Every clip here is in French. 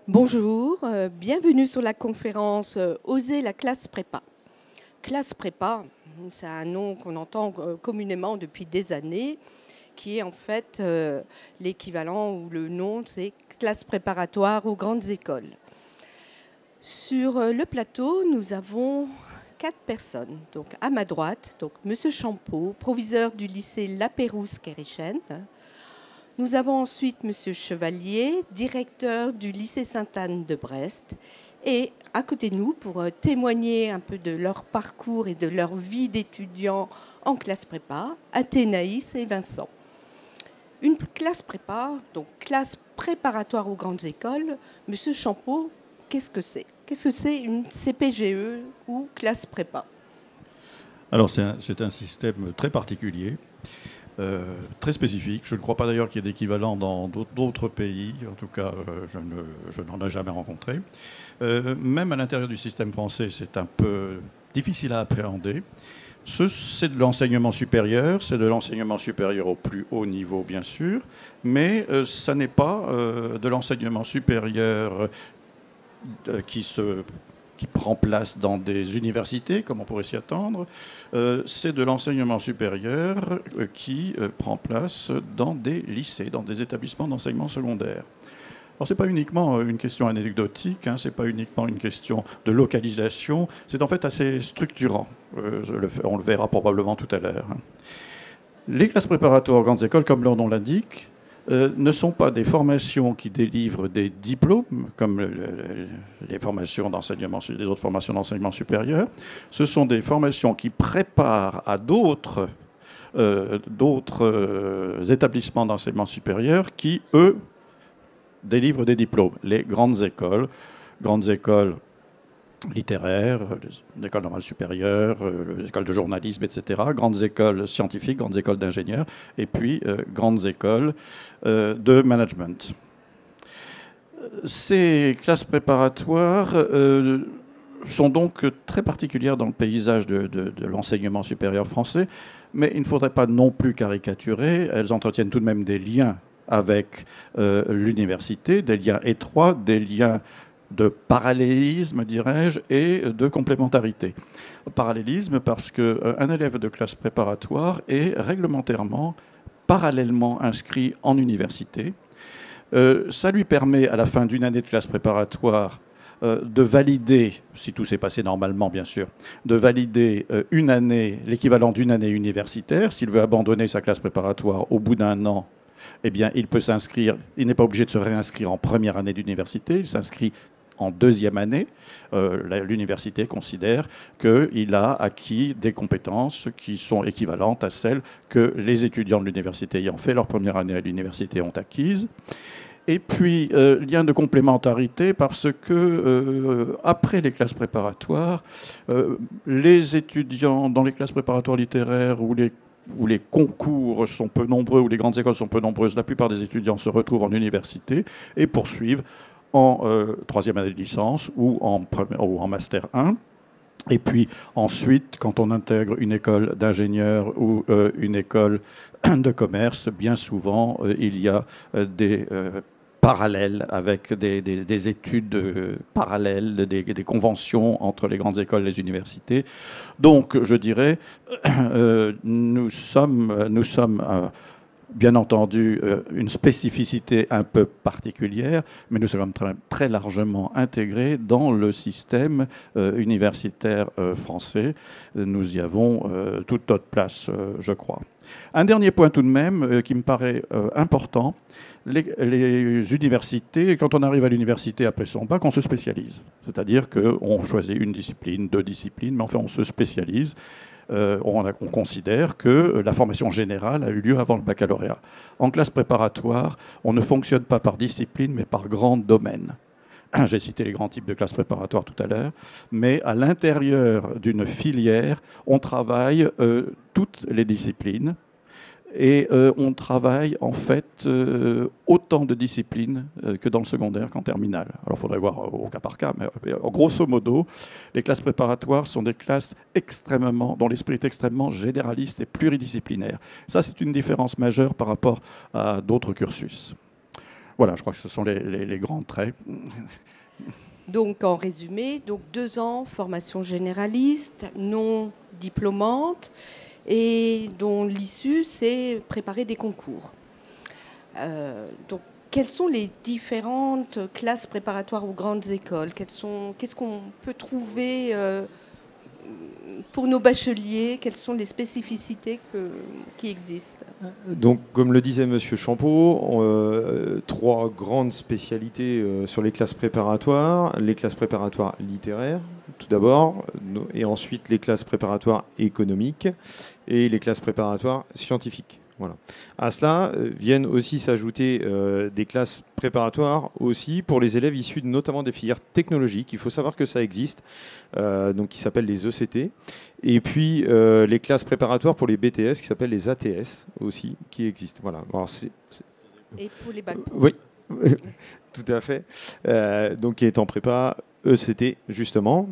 Bonjour, bienvenue sur la conférence Oser la classe prépa. Classe prépa, c'est un nom qu'on entend communément depuis des années, qui est en fait l'équivalent ou le nom, c'est classe préparatoire aux grandes écoles. Sur le plateau, nous avons 4 personnes. Donc à ma droite, donc Monsieur Champeau, proviseur du lycée La Pérouse-Quérichen. Nous avons ensuite Monsieur Chevalier, directeur du lycée Sainte-Anne de Brest. Et à côté de nous, pour témoigner un peu de leur parcours et de leur vie d'étudiants en classe prépa, Athénaïs et Vincent. Une classe prépa, donc classe préparatoire aux grandes écoles. Monsieur Champeau, qu'est-ce que c'est? Qu'est-ce que c'est une CPGE ou classe prépa? Alors c'est un système très particulier, très spécifique. Je ne crois pas d'ailleurs qu'il y ait d'équivalent dans d'autres pays. En tout cas, je n'en ai jamais rencontré. Même à l'intérieur du système français, c'est un peu difficile à appréhender. C'est de l'enseignement supérieur, c'est de l'enseignement supérieur au plus haut niveau, bien sûr, mais ça n'est pas de l'enseignement supérieur qui prend place dans des universités, comme on pourrait s'y attendre. C'est de l'enseignement supérieur qui prend place dans des lycées, dans des établissements d'enseignement secondaire. Alors, ce n'est pas uniquement une question anecdotique, hein, ce n'est pas uniquement une question de localisation, c'est en fait assez structurant. On le verra probablement tout à l'heure. Hein. Les classes préparatoires aux grandes écoles, comme leur nom l'indique, ne sont pas des formations qui délivrent des diplômes, comme les formations d'enseignement, les autres formations d'enseignement supérieur. Ce sont des formations qui préparent à d'autres établissements d'enseignement supérieur qui, eux, délivrent des diplômes. Les grandes écoles littéraires, les écoles normales supérieures, les écoles de journalisme, etc., grandes écoles scientifiques, grandes écoles d'ingénieurs, et puis grandes écoles de management. Ces classes préparatoires sont donc très particulières dans le paysage de l'enseignement supérieur français, mais il ne faudrait pas non plus caricaturer. Elles entretiennent tout de même des liens avec l'université, des liens étroits, des liens de parallélisme, dirais-je, et de complémentarité. Parallélisme parce qu'un élève de classe préparatoire est réglementairement, parallèlement inscrit en université. Ça lui permet, à la fin d'une année de classe préparatoire, de valider, si tout s'est passé normalement bien sûr, de valider une année, l'équivalent d'une année universitaire. S'il veut abandonner sa classe préparatoire au bout d'un an, eh bien, il peut s'inscrire, il n'est pas obligé de se réinscrire en première année d'université, il s'inscrit en deuxième année. L'université considère qu'il a acquis des compétences qui sont équivalentes à celles que les étudiants de l'université ayant fait leur première année à l'université ont acquises. Et puis, lien de complémentarité parce que, après les classes préparatoires, les étudiants dans les classes préparatoires littéraires où les concours sont peu nombreux, où les grandes écoles sont peu nombreuses, la plupart des étudiants se retrouvent en université et poursuivent en troisième année de licence ou en Master 1. Et puis ensuite, quand on intègre une école d'ingénieur ou une école de commerce, bien souvent, il y a des parallèles avec des études parallèles, des conventions entre les grandes écoles et les universités. Donc, je dirais, nous sommes bien entendu une spécificité un peu particulière, mais nous sommes très, très largement intégrés dans le système universitaire français. Nous y avons toute notre place, je crois. Un dernier point tout de même qui me paraît important. Les universités, quand on arrive à l'université après son bac, on se spécialise. C'est-à-dire qu'on choisit une discipline, 2 disciplines, mais enfin on se spécialise. On considère que la formation générale a eu lieu avant le baccalauréat. En classe préparatoire, on ne fonctionne pas par discipline, mais par grands domaines. J'ai cité les grands types de classes préparatoires tout à l'heure, mais à l'intérieur d'une filière, on travaille toutes les disciplines. Et on travaille en fait autant de disciplines que dans le secondaire qu'en terminale. Alors il faudrait voir au cas par cas, mais grosso modo, les classes préparatoires sont des classes dont l'esprit est extrêmement généraliste et pluridisciplinaire. Ça, c'est une différence majeure par rapport à d'autres cursus. Voilà, je crois que ce sont les grands traits. Donc, en résumé, donc 2 ans, formation généraliste, non diplômante, et dont l'issue, c'est préparer des concours. Donc, quelles sont les différentes classes préparatoires aux grandes écoles? Qu'est-ce qu'on peut trouver pour nos bacheliers? Quelles sont les spécificités qui existent? Donc, comme le disait Monsieur Champeau, 3 grandes spécialités sur les classes préparatoires. Les classes préparatoires littéraires, tout d'abord, et ensuite les classes préparatoires économiques et les classes préparatoires scientifiques. Voilà. À cela viennent aussi s'ajouter des classes préparatoires aussi pour les élèves issus notamment des filières technologiques. Il faut savoir que ça existe, donc qui s'appellent les ECT. Et puis les classes préparatoires pour les BTS qui s'appellent les ATS aussi, qui existent. Voilà. Alors, Et pour les bacs pro? Oui, tout à fait. Donc qui est en prépa ECT, justement.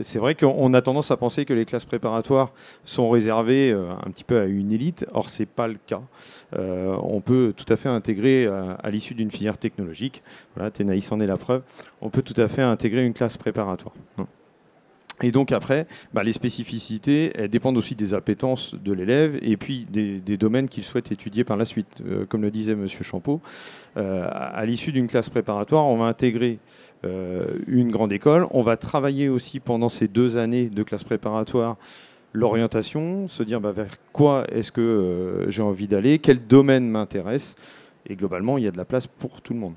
C'est vrai qu'on a tendance à penser que les classes préparatoires sont réservées un petit peu à une élite. Or, ce n'est pas le cas. On peut tout à fait intégrer, à l'issue d'une filière technologique, voilà, Thénaïs en est la preuve, on peut tout à fait intégrer une classe préparatoire. Et donc après, les spécificités, elles dépendent aussi des appétences de l'élève et puis des domaines qu'il souhaite étudier par la suite. Comme le disait Monsieur Champeau, à l'issue d'une classe préparatoire, on va intégrer une grande école. On va travailler aussi pendant ces 2 années de classe préparatoire l'orientation, se dire vers quoi est-ce que j'ai envie d'aller, quel domaine m'intéresse. Et globalement, il y a de la place pour tout le monde.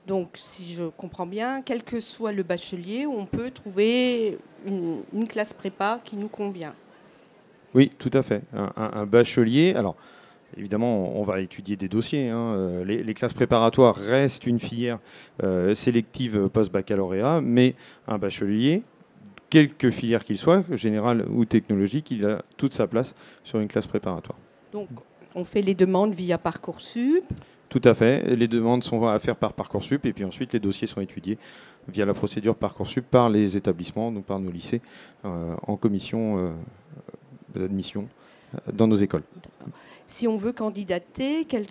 Donc, si je comprends bien, quel que soit le bachelier, on peut trouver une classe prépa qui nous convient. Oui, tout à fait. Un bachelier, alors évidemment, on va étudier des dossiers. Les classes préparatoires restent une filière sélective post-baccalauréat, mais un bachelier, quelque filière qu'il soit, générale ou technologique, il a toute sa place sur une classe préparatoire. Donc, on fait les demandes via Parcoursup. Tout à fait. Les demandes sont à faire par Parcoursup et puis ensuite les dossiers sont étudiés via la procédure Parcoursup par les établissements, donc par nos lycées, en commission d'admission dans nos écoles. Si on veut candidater, quel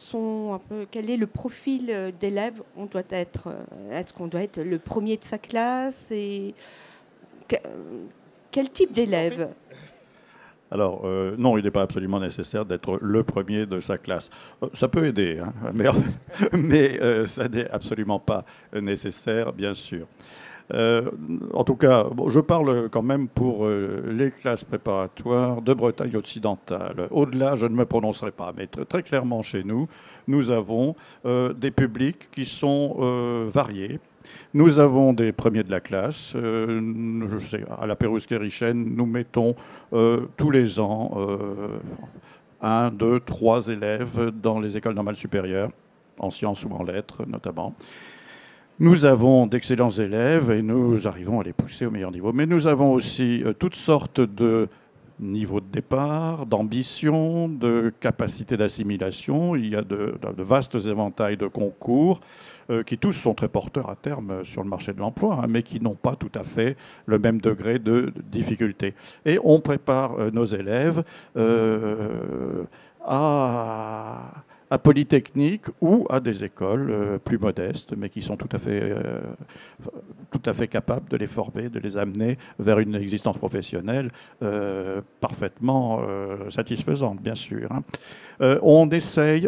est le profil d'élève on doit être? Est-ce qu'on doit être le premier de sa classe et quel type d'élève? Alors, non, il n'est pas absolument nécessaire d'être le premier de sa classe. Ça peut aider, hein, mais ça n'est absolument pas nécessaire, bien sûr. En tout cas, je parle quand même pour les classes préparatoires de Bretagne occidentale. Au-delà, je ne me prononcerai pas, mais très clairement chez nous, nous avons des publics qui sont variés. Nous avons des premiers de la classe. Je sais, à la Pérousque-Richen, nous mettons tous les ans 1, 2, 3 élèves dans les écoles normales supérieures, en sciences ou en lettres notamment. Nous avons d'excellents élèves et nous arrivons à les pousser au meilleur niveau. Mais nous avons aussi toutes sortes de niveaux de départ, d'ambition, de capacité d'assimilation. Il y a de vastes éventails de concours qui tous sont très porteurs à terme sur le marché de l'emploi, mais qui n'ont pas tout à fait le même degré de difficulté. Et on prépare nos élèves à Polytechnique ou à des écoles plus modestes, mais qui sont tout à fait capables de les former, de les amener vers une existence professionnelle parfaitement satisfaisante, bien sûr. On essaye,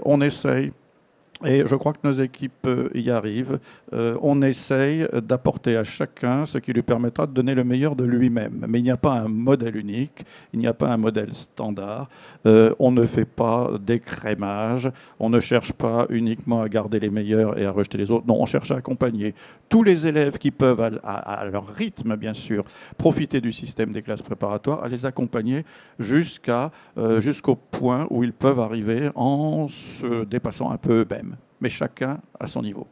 et je crois que nos équipes y arrivent. On essaye d'apporter à chacun ce qui lui permettra de donner le meilleur de lui-même. Mais il n'y a pas un modèle unique, il n'y a pas un modèle standard. On ne fait pas d'écrémage, on ne cherche pas uniquement à garder les meilleurs et à rejeter les autres. Non, on cherche à accompagner tous les élèves qui peuvent, à leur rythme bien sûr, profiter du système des classes préparatoires, à les accompagner jusqu'au point où ils peuvent arriver en se dépassant un peu eux-mêmes. Mais chacun à son niveau.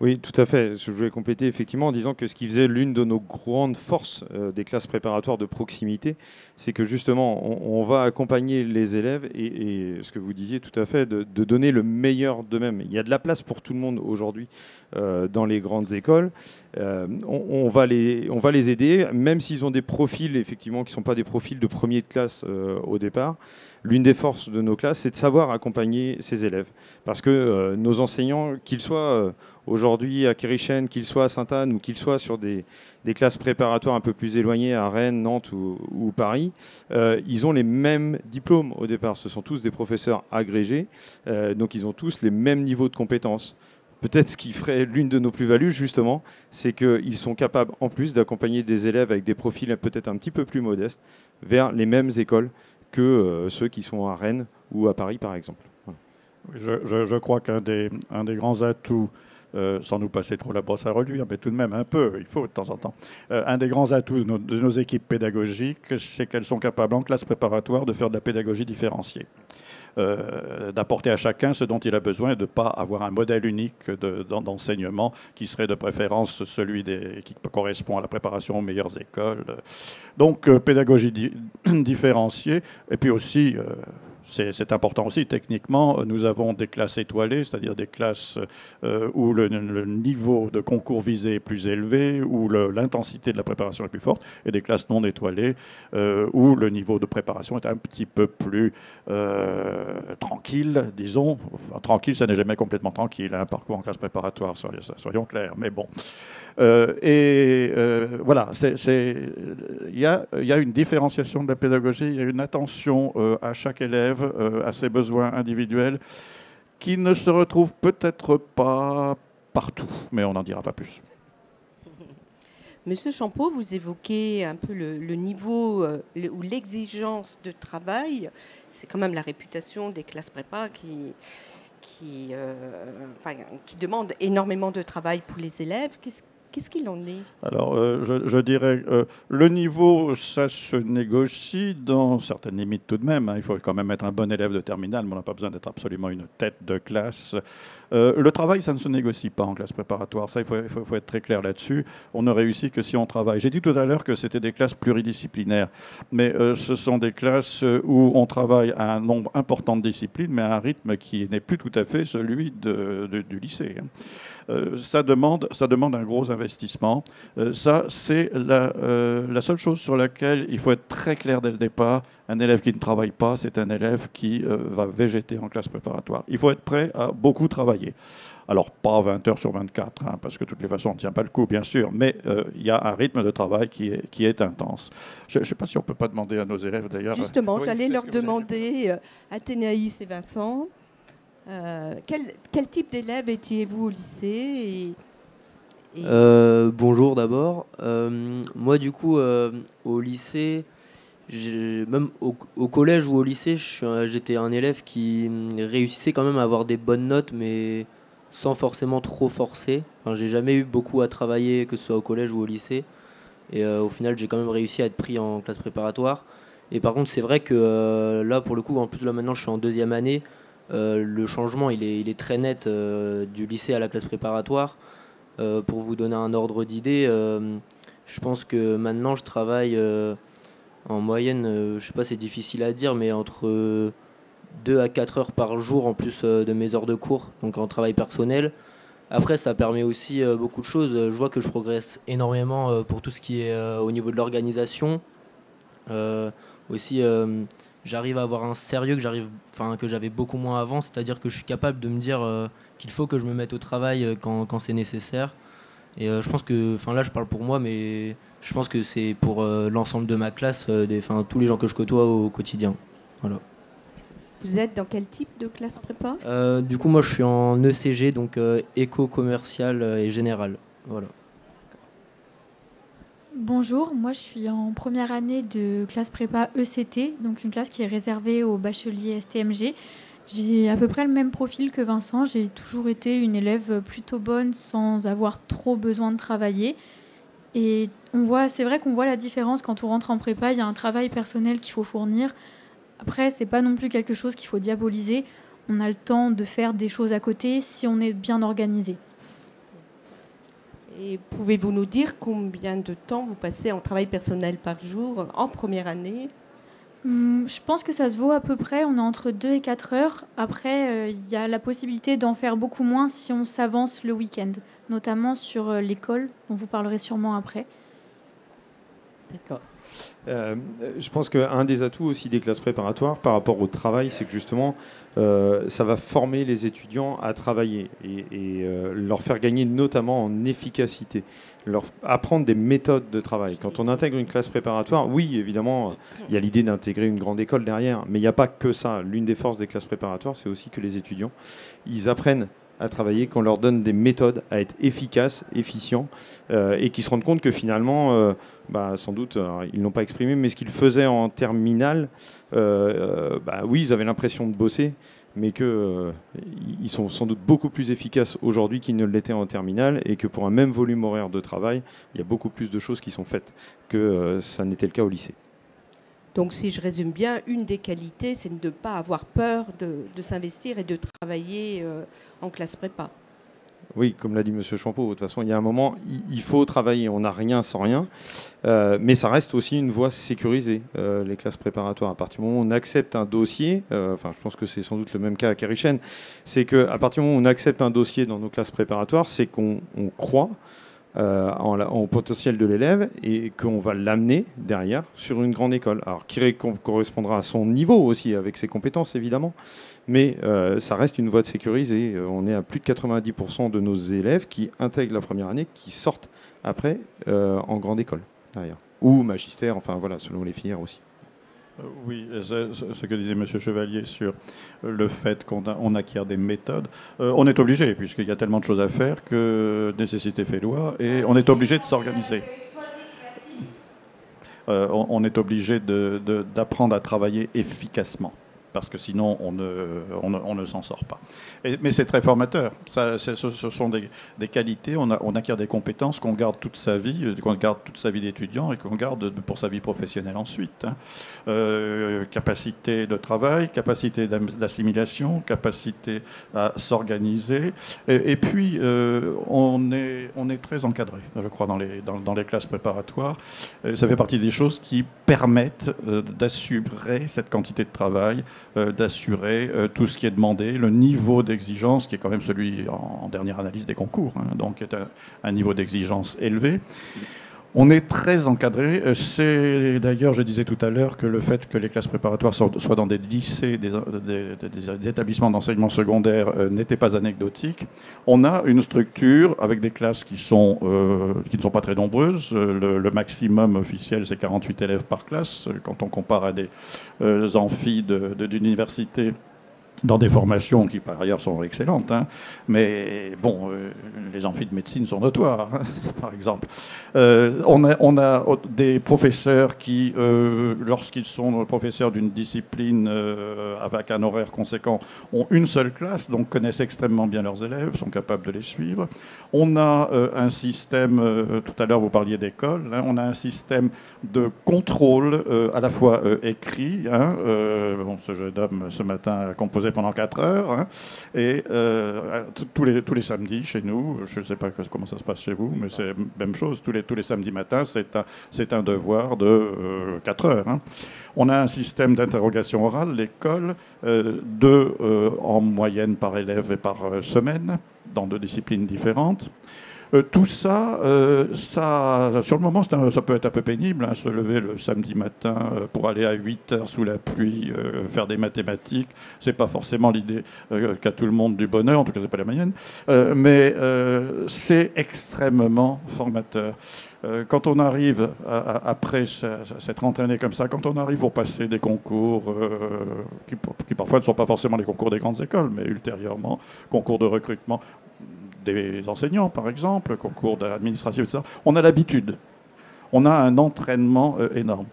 Oui, tout à fait. Je voulais compléter effectivement en disant que ce qui faisait l'une de nos grandes forces des classes préparatoires de proximité, c'est que justement, on va accompagner les élèves et ce que vous disiez tout à fait, de donner le meilleur d'eux-mêmes. Il y a de la place pour tout le monde aujourd'hui dans les grandes écoles. On va les aider, même s'ils ont des profils effectivement qui ne sont pas des profils de premier de classe au départ. l'une des forces de nos classes, c'est de savoir accompagner ces élèves. Parce que nos enseignants, qu'ils soient aujourd'hui à Kérichen, qu'ils soient à Sainte-Anne ou qu'ils soient sur des classes préparatoires un peu plus éloignées à Rennes, Nantes ou Paris, ils ont les mêmes diplômes au départ. Ce sont tous des professeurs agrégés, donc ils ont tous les mêmes niveaux de compétences. Peut-être ce qui ferait l'une de nos plus-values, justement, c'est qu'ils sont capables, en plus, d'accompagner des élèves avec des profils peut-être un petit peu plus modestes vers les mêmes écoles que ceux qui sont à Rennes ou à Paris, par exemple. Voilà. Je crois qu'un des grands atouts, sans nous passer trop la brosse à reluire, mais tout de même un peu, il faut de temps en temps, un des grands atouts de nos équipes pédagogiques, c'est qu'elles sont capables, en classe préparatoire, de faire de la pédagogie différenciée. D'apporter à chacun ce dont il a besoin et de ne pas avoir un modèle unique d'enseignement qui serait de préférence celui qui correspond à la préparation aux meilleures écoles. Donc, pédagogie différenciée, et puis aussi... c'est important aussi, techniquement, nous avons des classes étoilées, c'est-à-dire des classes où le niveau de concours visé est plus élevé, où l'intensité de la préparation est plus forte, et des classes non étoilées où le niveau de préparation est un petit peu plus tranquille, disons. Enfin, tranquille, ça n'est jamais complètement tranquille, un parcours en classe préparatoire, soyons clairs, mais bon. Voilà, il y a une différenciation de la pédagogie, il y a une attention à chaque élève, à ses besoins individuels, qui ne se retrouvent peut-être pas partout, mais on n'en dira pas plus. Monsieur Champeau, vous évoquez un peu le niveau ou l'exigence de travail. C'est quand même la réputation des classes prépa qui demande énormément de travail pour les élèves. Qu'est-ce qu'il en est? Alors, je dirais, le niveau, ça se négocie dans certaines limites tout de même. Hein. Il faut quand même être un bon élève de terminale, mais on n'a pas besoin d'être absolument une tête de classe. Le travail, ça ne se négocie pas en classe préparatoire. Ça, il faut être très clair là-dessus. On ne réussit que si on travaille. J'ai dit tout à l'heure que c'était des classes pluridisciplinaires, mais ce sont des classes où on travaille à un nombre important de disciplines, mais à un rythme qui n'est plus tout à fait celui du lycée. Hein. Ça demande un gros investissement. Ça, c'est la seule chose sur laquelle il faut être très clair dès le départ. Un élève qui ne travaille pas, c'est un élève qui va végéter en classe préparatoire. Il faut être prêt à beaucoup travailler. Alors, pas 20 heures sur 24, hein, parce que de toutes les façons, on ne tient pas le coup, bien sûr, mais il y a un rythme de travail qui est intense. Je ne sais pas si on ne peut pas demander à nos élèves, d'ailleurs... Justement, j'allais leur demander, Athénaïs et Vincent, quel type d'élève étiez-vous au lycée Bonjour d'abord. Moi, du coup, au lycée, même au collège ou au lycée, j'étais un élève qui réussissait quand même à avoir des bonnes notes, mais sans forcément trop forcer. Enfin, j'ai jamais eu beaucoup à travailler, que ce soit au collège ou au lycée. Et au final, j'ai quand même réussi à être pris en classe préparatoire. Et par contre, c'est vrai que là, pour le coup, en plus, là maintenant, je suis en deuxième année. Le changement, il est très net du lycée à la classe préparatoire. Pour vous donner un ordre d'idée, je pense que maintenant, je travaille en moyenne, je ne sais pas, c'est difficile à dire, mais entre 2 à 4 heures par jour en plus de mes heures de cours, donc en travail personnel. Après, ça permet aussi beaucoup de choses. Je vois que je progresse énormément pour tout ce qui est au niveau de l'organisation. Aussi, j'arrive à avoir un sérieux que j'avais beaucoup moins avant, c'est-à-dire que je suis capable de me dire qu'il faut que je me mette au travail quand c'est nécessaire. Et je pense que, là je parle pour moi, mais je pense que c'est pour l'ensemble de ma classe, tous les gens que je côtoie au quotidien. Voilà. Vous êtes dans quel type de classe prépa? Du coup, moi je suis en ECG, donc éco-commercial et général. Voilà. Bonjour, moi je suis en première année de classe prépa ECT, donc une classe qui est réservée aux bacheliers STMG. J'ai à peu près le même profil que Vincent, j'ai toujours été une élève plutôt bonne sans avoir trop besoin de travailler. Et c'est vrai qu'on voit la différence quand on rentre en prépa, il y a un travail personnel qu'il faut fournir. Après, c'est pas non plus quelque chose qu'il faut diaboliser. On a le temps de faire des choses à côté si on est bien organisé. Et pouvez-vous nous dire combien de temps vous passez en travail personnel par jour en première année? Je pense que ça se vaut à peu près. On est entre 2 et 4 heures. Après, il y a la possibilité d'en faire beaucoup moins si on s'avance le week-end, notamment sur l'école. On vous parlerait sûrement après. D'accord. Je pense qu'un des atouts aussi des classes préparatoires par rapport au travail, c'est que justement, ça va former les étudiants à travailler et leur faire gagner notamment en efficacité, leur apprendre des méthodes de travail. Quand on intègre une classe préparatoire, oui, évidemment, il y a l'idée d'intégrer une grande école derrière, mais il n'y a pas que ça. L'une des forces des classes préparatoires, c'est aussi que les étudiants, ils apprennent à travailler, qu'on leur donne des méthodes à être efficaces, efficients, et qu'ils se rendent compte que finalement, sans doute, ils ne l'ont pas exprimé, mais ce qu'ils faisaient en terminale, oui, ils avaient l'impression de bosser, mais qu'ils sont sans doute beaucoup plus efficaces aujourd'hui qu'ils ne l'étaient en terminale, et que pour un même volume horaire de travail, il y a beaucoup plus de choses qui sont faites que ça n'était le cas au lycée. Donc, si je résume bien, une des qualités, c'est de ne pas avoir peur de s'investir et de travailler en classe prépa. Oui, comme l'a dit M. Champeau, de toute façon, il y a un moment, il faut travailler. On n'a rien sans rien. Mais ça reste aussi une voie sécurisée, les classes préparatoires. À partir du moment où on accepte un dossier, je pense que c'est sans doute le même cas à Kérichen, c'est qu'à partir du moment où on accepte un dossier dans nos classes préparatoires, c'est qu'on croit en potentiel de l'élève et qu'on va l'amener derrière sur une grande école. Alors, qui correspondra à son niveau aussi, avec ses compétences évidemment, mais ça reste une voie de sécurisée. On est à plus de 90% de nos élèves qui intègrent la première année, qui sortent après en grande école derrière. Ou magistère, enfin voilà, selon les filières aussi. Oui, ce que disait M. Chevalier sur le fait qu'on acquiert des méthodes. On est obligé, puisqu'il y a tellement de choses à faire que nécessité fait loi, et on est obligé de s'organiser. On est obligé d'apprendre à travailler efficacement, parce que sinon on ne s'en sort pas. Mais c'est très formateur. Ce sont des qualités, on acquiert des compétences qu'on garde toute sa vie, d'étudiant et qu'on garde pour sa vie professionnelle ensuite. Capacité de travail, capacité d'assimilation, capacité à s'organiser. Et puis on est très encadré, je crois, dans les classes préparatoires. Ça fait partie des choses qui permettent d'assurer cette quantité de travail, d'assurer tout ce qui est demandé, le niveau d'exigence qui est quand même celui en dernière analyse des concours, donc est un niveau d'exigence élevé. On est très encadré. C'est d'ailleurs, je disais tout à l'heure, que le fait que les classes préparatoires soient dans des lycées, des établissements d'enseignement secondaire n'était pas anecdotique. On a une structure avec des classes qui ne sont pas très nombreuses. Le maximum officiel, c'est 48 élèves par classe. Quand on compare à des amphis d'université, dans des formations qui, par ailleurs, sont excellentes. Mais bon, les amphis de médecine sont notoires, par exemple. On a des professeurs qui, lorsqu'ils sont professeurs d'une discipline avec un horaire conséquent, ont une seule classe, donc connaissent extrêmement bien leurs élèves, sont capables de les suivre. On a un système, tout à l'heure vous parliez d'école, on a un système de contrôle à la fois écrit. Ce jeune homme, ce matin, a composé pendant 4 heures, et tous les samedis chez nous, je ne sais pas comment ça se passe chez vous, mais c'est la même chose, tous les samedis matins, c'est un devoir de 4 heures. On a un système d'interrogation orale, l'école, 2 en moyenne par élève et par semaine, dans 2 disciplines différentes. Tout ça, sur le moment, ça peut être un peu pénible, se lever le samedi matin pour aller à 8 heures sous la pluie, faire des mathématiques. C'est pas forcément l'idée qu'a tout le monde du bonheur, en tout cas, c'est pas la moyenne. Mais c'est extrêmement formateur. Quand on arrive, après cette rentrée comme ça, quand on arrive pour passer des concours qui parfois ne sont pas forcément les concours des grandes écoles, mais ultérieurement, concours de recrutement des enseignants, par exemple, concours d'administratif, etc., on a l'habitude. On a un entraînement énorme.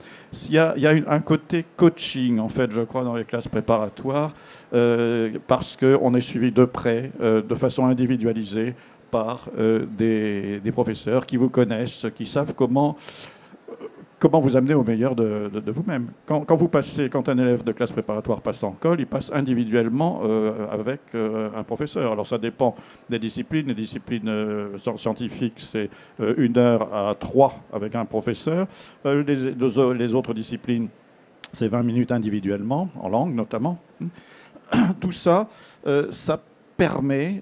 Il y a un côté coaching, en fait, je crois, dans les classes préparatoires, parce qu'on est suivi de près, de façon individualisée, par des professeurs qui vous connaissent, qui savent comment vous amener au meilleur de vous-même. Quand un élève de classe préparatoire passe en colle, il passe individuellement avec un professeur. Alors ça dépend des disciplines. Les disciplines scientifiques, c'est 1 heure à 3 avec un professeur. Les autres disciplines, c'est 20 minutes individuellement, en langue notamment. Tout ça, ça permet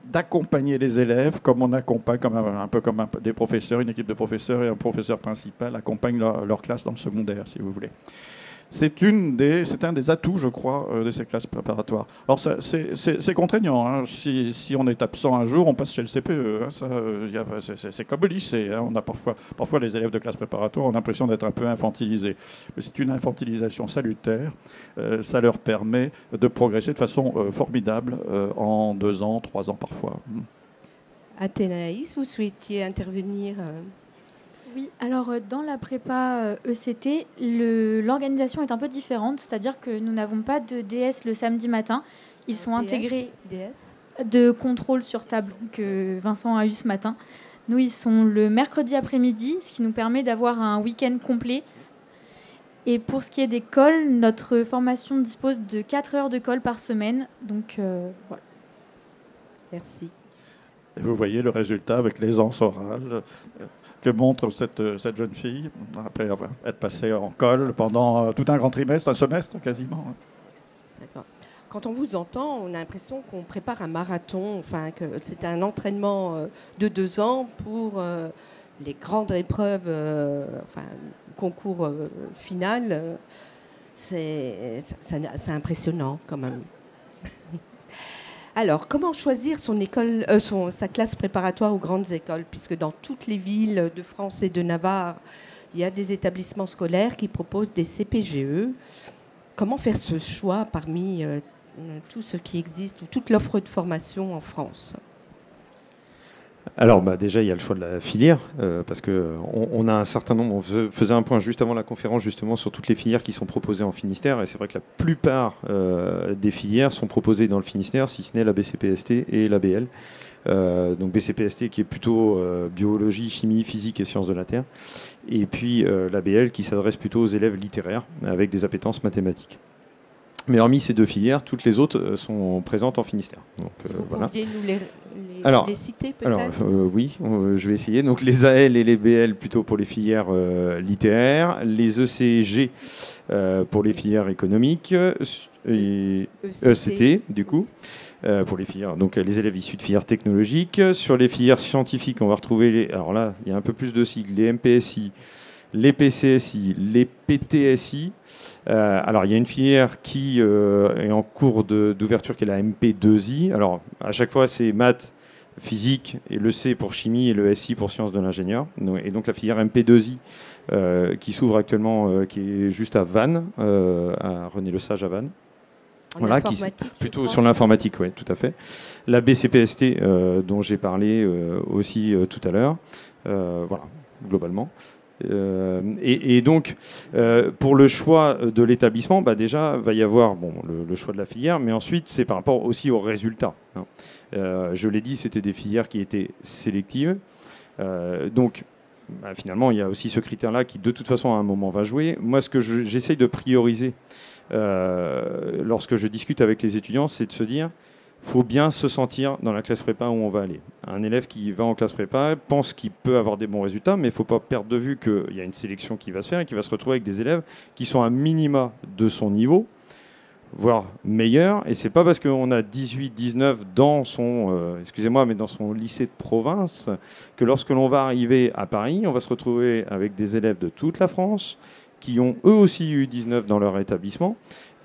d'accompagner les élèves comme on accompagne, un peu comme des professeurs, une équipe de professeurs et un professeur principal accompagnent leur classe dans le secondaire, si vous voulez. C'est un des atouts, je crois, de ces classes préparatoires. Alors, c'est contraignant. Hein. Si on est absent un jour, on passe chez le CPE. Hein. C'est comme au lycée. Hein. On a parfois les élèves de classe préparatoire ont l'impression d'être un peu infantilisés. Mais c'est une infantilisation salutaire. Ça leur permet de progresser de façon formidable en 2 ans, 3 ans parfois. Athénaïs, vous souhaitiez intervenir Oui, alors dans la prépa ECT, l'organisation est un peu différente, c'est-à-dire que nous n'avons pas de DS le samedi matin. Ils sont intégrés de contrôle sur table que Vincent a eu ce matin. Nous, ils sont le mercredi après-midi, ce qui nous permet d'avoir un week-end complet. Et pour ce qui est des cols, notre formation dispose de 4 heures de colle par semaine. Donc voilà. Merci. Et vous voyez le résultat avec l'aisance orale que montre cette jeune fille, après avoir être passée en colle pendant tout un grand trimestre, un semestre quasiment. D'accord. Quand on vous entend, on a l'impression qu'on prépare un marathon, enfin que c'est un entraînement de 2 ans pour les grandes épreuves, concours final. C'est impressionnant quand même. Alors, comment choisir sa classe préparatoire aux grandes écoles, puisque dans toutes les villes de France et de Navarre, il y a des établissements scolaires qui proposent des CPGE. Comment faire ce choix parmi tout ce qui existe, ou toute l'offre de formation en France ? Alors déjà, il y a le choix de la filière, parce qu'on a un certain nombre, on faisait un point juste avant la conférence justement sur toutes les filières qui sont proposées en Finistère, et c'est vrai que la plupart des filières sont proposées dans le Finistère, si ce n'est la BCPST et la BL. Donc BCPST qui est plutôt biologie, chimie, physique et sciences de la Terre, et puis la BL qui s'adresse plutôt aux élèves littéraires avec des appétences mathématiques. Mais hormis ces 2 filières, toutes les autres sont présentes en Finistère. Donc, si vous pouviez nous les citer peut-être. Alors oui, je vais essayer. Donc les AL et les BL plutôt pour les filières littéraires, les ECG pour les filières économiques, et ECT du coup. Pour les filières, donc les élèves issus de filières technologiques. Sur les filières scientifiques, on va retrouver, alors là, il y a un peu plus de sigles, les MPSI, les PCSI, les PTSI. Alors, il y a une filière qui est en cours d'ouverture, qui est la MP2I. Alors, à chaque fois, c'est maths, physique, et le C pour chimie, et le SI pour sciences de l'ingénieur. Et donc, la filière MP2I, qui s'ouvre actuellement, qui est juste à Vannes, à René-le-Sage à Vannes. Voilà, plutôt sur l'informatique, oui, tout à fait. La BCPST, dont j'ai parlé aussi tout à l'heure. Voilà, globalement. Et donc, pour le choix de l'établissement, déjà, va y avoir le choix de la filière, mais ensuite, c'est par rapport aussi aux résultats. Hein. Je l'ai dit, c'était des filières qui étaient sélectives. Donc, finalement, il y a aussi ce critère-là qui, de toute façon, à un moment, va jouer. Moi, ce que j'essaye de prioriser lorsque je discute avec les étudiants, c'est de se dire faut bien se sentir dans la classe prépa où on va aller. Un élève qui va en classe prépa pense qu'il peut avoir des bons résultats, mais il ne faut pas perdre de vue qu'il y a une sélection qui va se faire et qu'il va se retrouver avec des élèves qui sont à minima de son niveau, voire meilleurs. Et ce n'est pas parce qu'on a 18, 19 dans son, excusez-moi, mais dans son lycée de province, que lorsque l'on va arriver à Paris, on va se retrouver avec des élèves de toute la France qui ont eux aussi eu 19 dans leur établissement.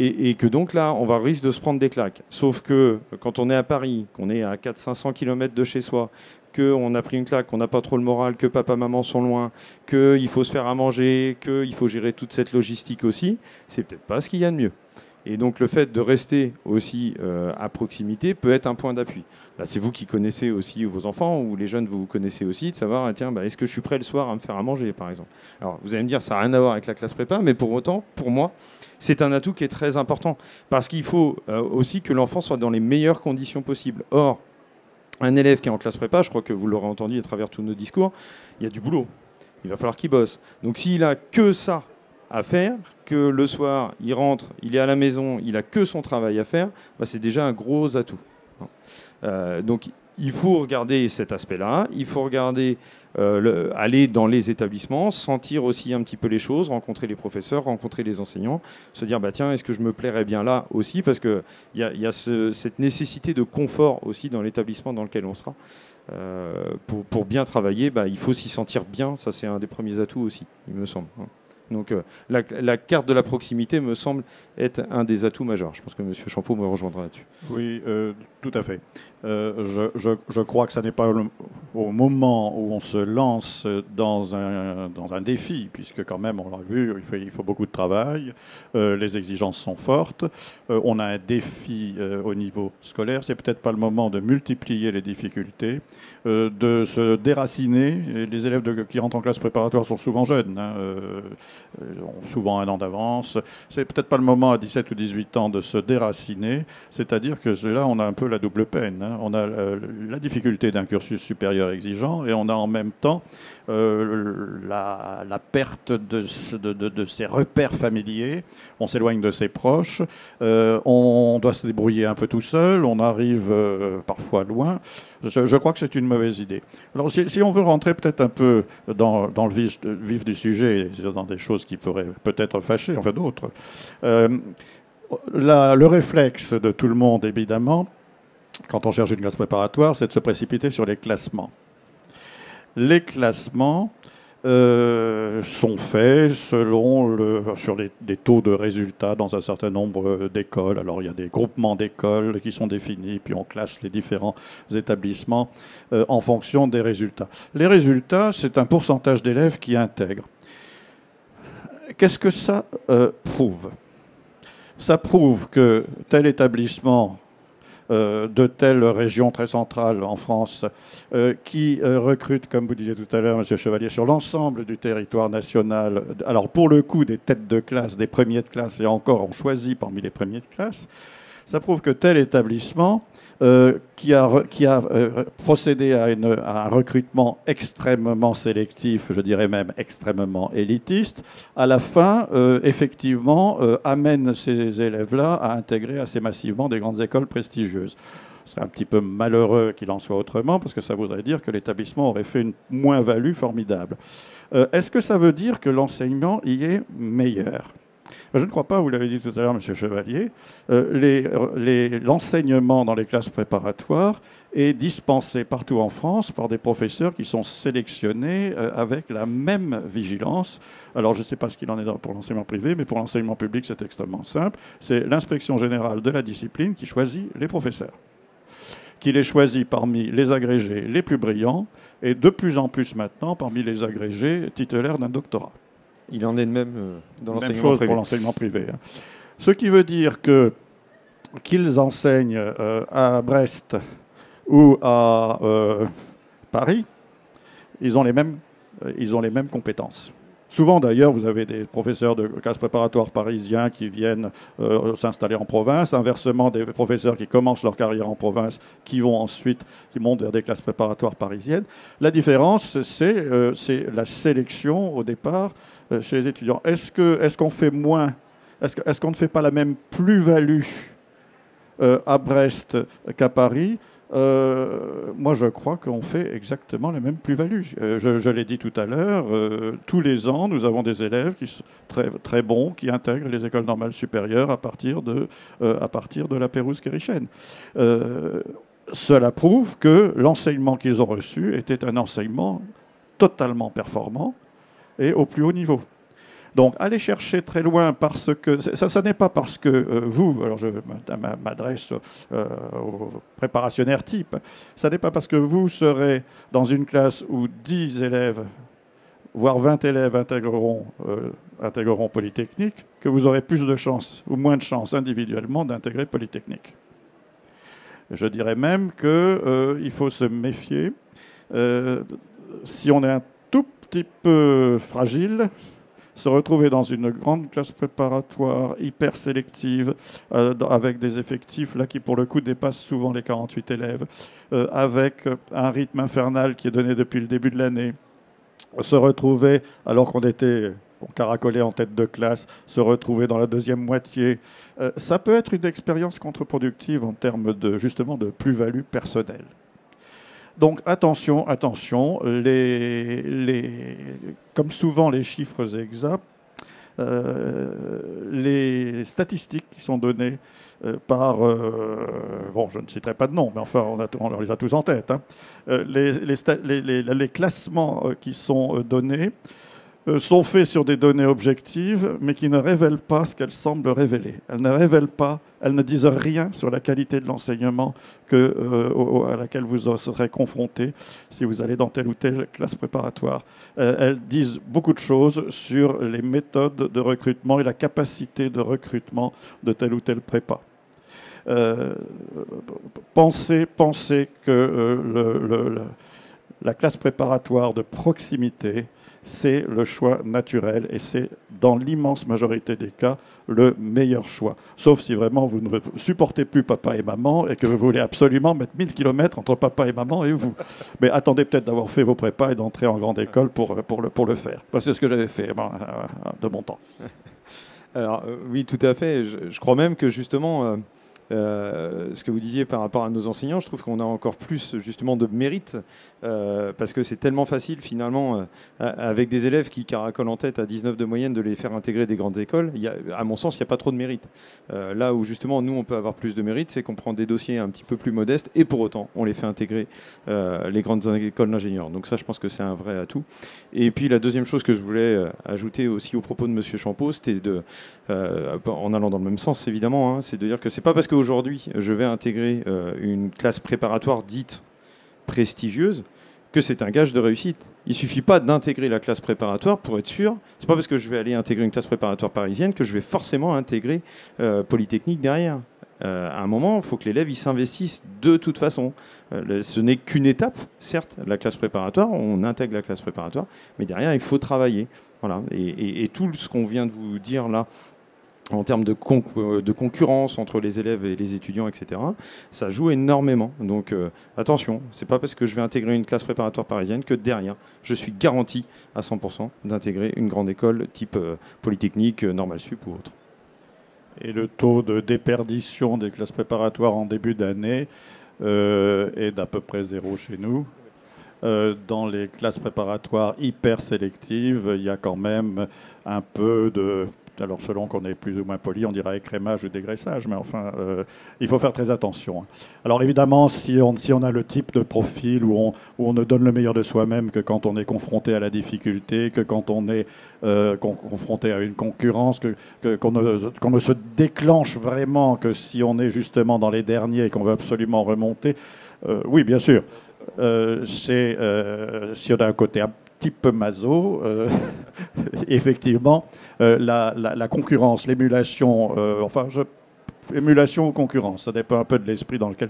Et que donc là, on va risque de se prendre des claques. Sauf que quand on est à Paris, qu'on est à 400-500 km de chez soi, qu'on a pris une claque, qu'on n'a pas trop le moral, que papa, maman sont loin, qu'il faut se faire à manger, qu'il faut gérer toute cette logistique aussi, c'est peut-être pas ce qu'il y a de mieux. Et donc le fait de rester aussi à proximité peut être un point d'appui. Là, c'est vous qui connaissez aussi vos enfants, ou les jeunes, vous connaissez aussi, de savoir, tiens, est-ce que je suis prêt le soir à me faire à manger, par exemple. Alors, vous allez me dire, ça n'a rien à voir avec la classe prépa, mais pour autant, pour moi, c'est un atout qui est très important. Parce qu'il faut aussi que l'enfant soit dans les meilleures conditions possibles. Or, un élève qui est en classe prépa, je crois que vous l'aurez entendu à travers tous nos discours, il y a du boulot. Il va falloir qu'il bosse. Donc, s'il a que ça à faire, que le soir, il rentre, il est à la maison, il a que son travail à faire, c'est déjà un gros atout. Donc, il faut regarder cet aspect-là, il faut regarder, aller dans les établissements, sentir aussi un petit peu les choses, rencontrer les professeurs, rencontrer les enseignants, se dire, bah, tiens, est-ce que je me plairais bien là aussi? Parce qu'il y a cette nécessité de confort aussi dans l'établissement dans lequel on sera. Pour bien travailler, bah, il faut s'y sentir bien, ça c'est un des premiers atouts aussi, il me semble. Donc la carte de la proximité me semble être un des atouts majeurs. Je pense que M. Champeau me rejoindra là-dessus. Oui, tout à fait. Je crois que ce n'est pas au moment où on se lance dans un défi, puisque quand même, on l'a vu, il faut beaucoup de travail, les exigences sont fortes, on a un défi au niveau scolaire, c'est peut-être pas le moment de multiplier les difficultés, de se déraciner. Les élèves qui rentrent en classe préparatoire sont souvent jeunes, hein, ont souvent un an d'avance. C'est peut-être pas le moment à 17 ou 18 ans de se déraciner, c'est-à-dire que là, on a un peu la double peine. Hein. On a la difficulté d'un cursus supérieur exigeant et on a en même temps la perte de ses repères familiers. On s'éloigne de ses proches, on doit se débrouiller un peu tout seul, on arrive parfois loin. Je crois que c'est une mauvaise idée. Alors, si on veut rentrer peut-être un peu dans le vif du sujet, dans des choses qui pourraient peut-être fâcher, enfin d'autres, le réflexe de tout le monde, évidemment, quand on cherche une classe préparatoire, c'est de se précipiter sur les classements. Les classements sont faits sur des taux de résultats dans un certain nombre d'écoles. Alors il y a des groupements d'écoles qui sont définis, puis on classe les différents établissements en fonction des résultats. Les résultats, c'est un pourcentage d'élèves qui intègrent. Qu'est-ce que ça prouve? Ça prouve que tel établissement de telle région très centrale en France qui recrute, comme vous disiez tout à l'heure, M. Chevalier, sur l'ensemble du territoire national. Alors, pour le coup, des têtes de classe, des premiers de classe, et encore, on choisit parmi les premiers de classe, ça prouve que tel établissement qui a procédé à un recrutement extrêmement sélectif, je dirais même extrêmement élitiste, à la fin, effectivement, amène ces élèves-là à intégrer assez massivement des grandes écoles prestigieuses. Ce serait un petit peu malheureux qu'il en soit autrement, parce que ça voudrait dire que l'établissement aurait fait une moins-value formidable. Est-ce que ça veut dire que l'enseignement y est meilleur ? Je ne crois pas, vous l'avez dit tout à l'heure, M. Chevalier, l'enseignement dans les classes préparatoires est dispensé partout en France par des professeurs qui sont sélectionnés avec la même vigilance. Alors, je ne sais pas ce qu'il en est pour l'enseignement privé, mais pour l'enseignement public, c'est extrêmement simple. C'est l'inspection générale de la discipline qui choisit les professeurs, qui les choisit parmi les agrégés les plus brillants et de plus en plus maintenant parmi les agrégés titulaires d'un doctorat. Il en est de même dans l'enseignement privé. Même chose pour l'enseignement privé. Hein. Ce qui veut dire qu'ils enseignent à Brest ou à Paris, ils ont les mêmes compétences. Souvent, d'ailleurs, vous avez des professeurs de classes préparatoires parisiens qui viennent s'installer en province. Inversement, des professeurs qui commencent leur carrière en province, qui montent vers des classes préparatoires parisiennes. La différence, c'est la sélection au départ chez les étudiants. Est-ce qu'on fait moins? Est-ce qu'on ne fait pas la même plus-value à Brest qu'à Paris? Moi, je crois qu'on fait exactement la même plus-value. Je l'ai dit tout à l'heure, tous les ans, nous avons des élèves qui sont très, très bons, qui intègrent les écoles normales supérieures à partir de la Pérouse-Quérichène. Cela prouve que l'enseignement qu'ils ont reçu était un enseignement totalement performant et au plus haut niveau. Donc, aller chercher très loin parce que... Ça n'est pas parce que vous, alors je m'adresse aux préparationnaires type, ça n'est pas parce que vous serez dans une classe où 10 élèves, voire 20 élèves intégreront Polytechnique, que vous aurez plus de chances ou moins de chances individuellement d'intégrer Polytechnique. Je dirais même qu'il faut se méfier. Si on est un tout petit peu fragile, se retrouver dans une grande classe préparatoire hyper sélective, avec des effectifs là qui pour le coup dépassent souvent les 48 élèves, avec un rythme infernal qui est donné depuis le début de l'année, se retrouver alors qu'on caracolait en tête de classe, se retrouver dans la deuxième moitié, ça peut être une expérience contre-productive en termes justement de plus-value personnelle. Donc attention, attention, comme souvent les chiffres exacts, les statistiques qui sont données par, bon, je ne citerai pas de nom, mais enfin, on les a tous en tête, hein. Les classements qui sont donnés sont faits sur des données objectives, mais qui ne révèlent pas ce qu'elles semblent révéler. Elles ne révèlent pas, elles ne disent rien sur la qualité de l'enseignement à laquelle vous serez confronté si vous allez dans telle ou telle classe préparatoire. Elles disent beaucoup de choses sur les méthodes de recrutement et la capacité de recrutement de telle ou telle prépa. Pensez que la classe préparatoire de proximité, c'est le choix naturel et c'est, dans l'immense majorité des cas, le meilleur choix. Sauf si vraiment vous ne supportez plus papa et maman et que vous voulez absolument mettre 1000 km entre papa et maman et vous. Mais attendez peut-être d'avoir fait vos prépas et d'entrer en grande école pour le faire. C'est ce que j'avais fait de mon temps. Alors oui, tout à fait. Je crois même que justement... ce que vous disiez par rapport à nos enseignants, je trouve qu'on a encore plus justement de mérite parce que c'est tellement facile finalement avec des élèves qui caracolent en tête à 19 de moyenne de les faire intégrer des grandes écoles. À mon sens, il n'y a pas trop de mérite. Là où justement nous on peut avoir plus de mérite, c'est qu'on prend des dossiers un petit peu plus modestes et pour autant on les fait intégrer les grandes écoles d'ingénieurs. Donc ça, je pense que c'est un vrai atout. Et puis la deuxième chose que je voulais ajouter aussi au propos de Monsieur Champeau, c'était en allant dans le même sens évidemment, hein, c'est de dire que c'est pas parce qu'aujourd'hui je vais intégrer une classe préparatoire dite prestigieuse que c'est un gage de réussite. Il suffit pas d'intégrer la classe préparatoire pour être sûr. C'est pas parce que je vais aller intégrer une classe préparatoire parisienne que je vais forcément intégrer Polytechnique derrière. À un moment, il faut que l'élève il s'investisse de toute façon. Ce n'est qu'une étape, certes, la classe préparatoire, on intègre la classe préparatoire, mais derrière, il faut travailler. Voilà. Et tout ce qu'on vient de vous dire là, en termes de concurrence entre les élèves et les étudiants, etc., ça joue énormément. Donc attention, c'est pas parce que je vais intégrer une classe préparatoire parisienne que derrière, je suis garanti à 100% d'intégrer une grande école type Polytechnique, Normal Sup ou autre. Et le taux de déperdition des classes préparatoires en début d'année est d'à peu près zéro chez nous. Dans les classes préparatoires hyper sélectives, il y a quand même un peu de... Alors selon qu'on est plus ou moins poli, on dira écrémage ou dégraissage, mais enfin, il faut faire très attention. Alors évidemment, si on a le type de profil où on ne donne le meilleur de soi-même que quand on est confronté à la difficulté, que quand on est confronté à une concurrence, qu'on ne se déclenche vraiment que si on est justement dans les derniers et qu'on veut absolument remonter, oui, bien sûr. Si on a un côté un petit peu maso, effectivement, la concurrence, l'émulation, émulation ou concurrence, ça dépend un peu de l'esprit dans lequel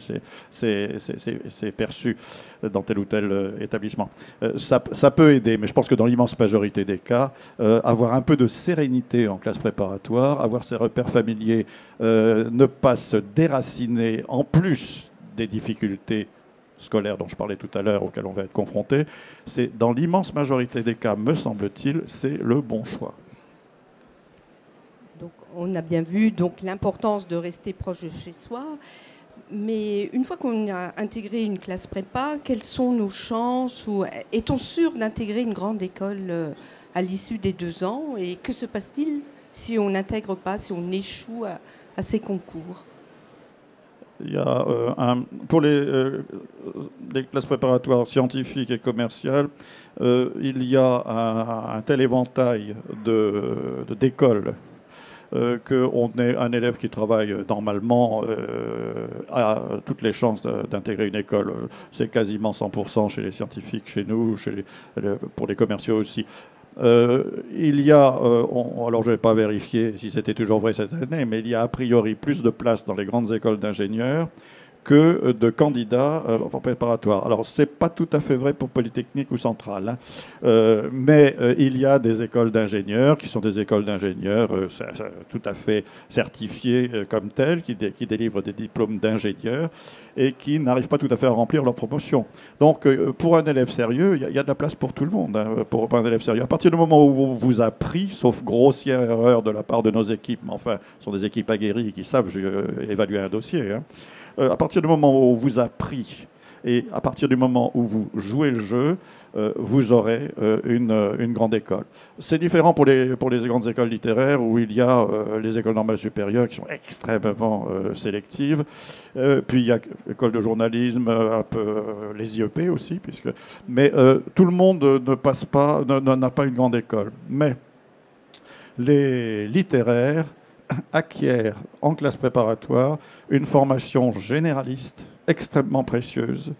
c'est perçu dans tel ou tel établissement. Ça peut aider, mais je pense que dans l'immense majorité des cas, avoir un peu de sérénité en classe préparatoire, avoir ses repères familiers, ne pas se déraciner en plus des difficultés scolaires dont je parlais tout à l'heure, auxquelles on va être confronté, c'est dans l'immense majorité des cas, me semble-t-il, c'est le bon choix. Donc, on a bien vu donc l'importance de rester proche de chez soi. Mais une fois qu'on a intégré une classe prépa, quelles sont nos chances ou est-on sûr d'intégrer une grande école à l'issue des 2 ans? Et que se passe-t-il si on n'intègre pas, si on échoue à ces concours? Il y a pour les classes préparatoires scientifiques et commerciales, il y a un tel éventail d'écoles qu'on ait un élève qui travaille normalement a toutes les chances d'intégrer une école. C'est quasiment 100% chez les scientifiques, chez nous, pour les commerciaux aussi. Il y a, alors je ne vais pas vérifier si c'était toujours vrai cette année, mais il y a a priori plus de places dans les grandes écoles d'ingénieurs que de candidats en préparatoire. Alors, ce n'est pas tout à fait vrai pour Polytechnique ou Centrale, hein. Mais il y a des écoles d'ingénieurs qui sont des écoles d'ingénieurs tout à fait certifiées comme telles, qui délivrent des diplômes d'ingénieurs et qui n'arrivent pas tout à fait à remplir leur promotion. Donc, pour un élève sérieux, il y a de la place pour tout le monde, hein, pour un élève sérieux. À partir du moment où on vous a pris, sauf grossière erreur de la part de nos équipes, mais enfin, ce sont des équipes aguerries qui savent évaluer un dossier, hein. À partir du moment où on vous a pris Et à partir du moment où vous jouez le jeu, vous aurez une grande école. C'est différent pour les grandes écoles littéraires où il y a les écoles normales supérieures qui sont extrêmement sélectives. Puis il y a l'école de journalisme, un peu les IEP aussi, mais tout le monde n'a pas une grande école. Mais les littéraires acquièrent en classe préparatoire une formation généraliste extrêmement précieuse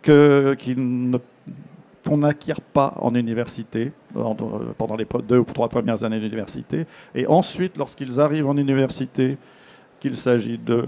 qu'on n'acquiert pas en université pendant les 2 ou 3 premières années d'université. Et ensuite, lorsqu'ils arrivent en université, qu'il s'agit de